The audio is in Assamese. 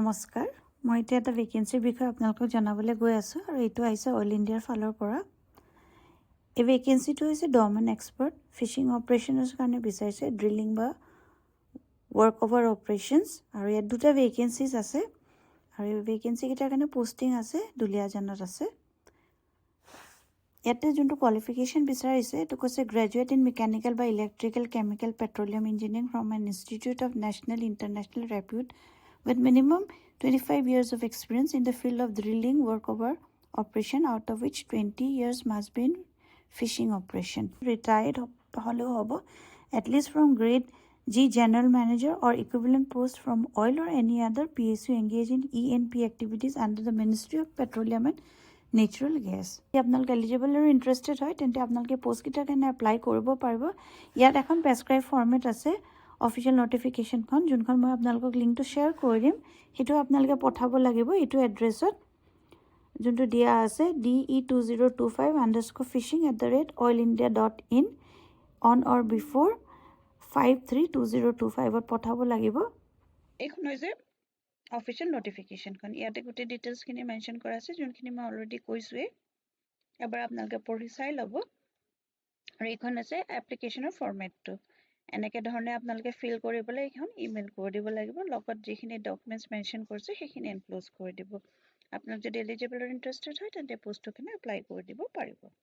নমস্কাৰ মই এতিয়া এটা ভেকেন্সিৰ বিষয়ে আপোনালোকক জনাবলৈ গৈ আছোঁ আৰু এইটো আহিছে অইল ইণ্ডিয়াৰ ফালৰ পৰা এই ভেকেন্সিটো হৈছে ডৰমেন এক্সপাৰ্ট ফিচিং অপাৰেশ্যনৰ কাৰণে বিচাৰিছে ড্ৰিলিং বা ৱৰ্ক অভাৰ অপাৰেশ্যনছ আৰু ইয়াত দুটা ভেকেন্সিজ আছে আৰু এই ভেকেন্সিকেইটাৰ কাৰণে পোষ্টিং আছে দুলিয়াজানত আছে ইয়াতে যোনটো কোৱালিফিকেশ্যন বিচাৰিছে এইটো কৈছে গ্ৰেজুৱেট ইন মেকানিকেল বা electrical chemical petroleum engineering from an institute of national international repute with minimum 25 years of experience in the field of drilling workover operation, out of which 20 years must be in fishing operation. Retired hobo at least from grade G general manager or equivalent post from oil or any other PSU engaged in E&P activities under the Ministry of Petroleum and Natural Gas. আপোনালোক eligible আৰু interested হয় তেন্তে আপোনালোকে পোষ্ট কেইটাৰ কাৰণে এপ্লাই কৰিব পাৰিব ইয়াত এখন প্ৰেছক্ৰাইব ফৰ্মেট আছে অফিচিয়েল নটিফিকেশ্যনখন যোনখন মই আপোনালোকক লিংকটো শ্বেয়াৰ কৰি দিম সেইটো আপোনালোকে পঠাব লাগিব এইটো এড্ৰেছত যোনটো দিয়া আছে DE2025_fishing@oilindia.in on or before 5/3/2025 পঠাব লাগিব এইখন হৈছে অফিচিয়েল নটিফিকেশ্যনখন ইয়াতে গোটেই ডিটেইলছখিনি মেনশ্যন কৰা আছে যোনখিনি মই অলৰেডি কৈছোঁৱেই এবাৰ আপোনালোকে পঢ়ি চাই ল'ব আৰু এইখন আছে এপ্লিকেশ্যনৰ ফৰ্মেটটো এনেকৈ ধৰণে আপোনালোকে ফিল কৰিবলৈ এইখন ইমেইল কৰি দিব লাগিব লগত যিখিনি ডকুমেণ্টছ মেনশ্যন কৰিছে সেইখিনি এনক্ল'জ কৰি দিব আপোনালোক যদি এলিজিবল আৰু ইণ্টাৰেষ্টেড হয় তেন্তে পোষ্টটোখিনি এপ্লাই কৰি দিব পাৰিব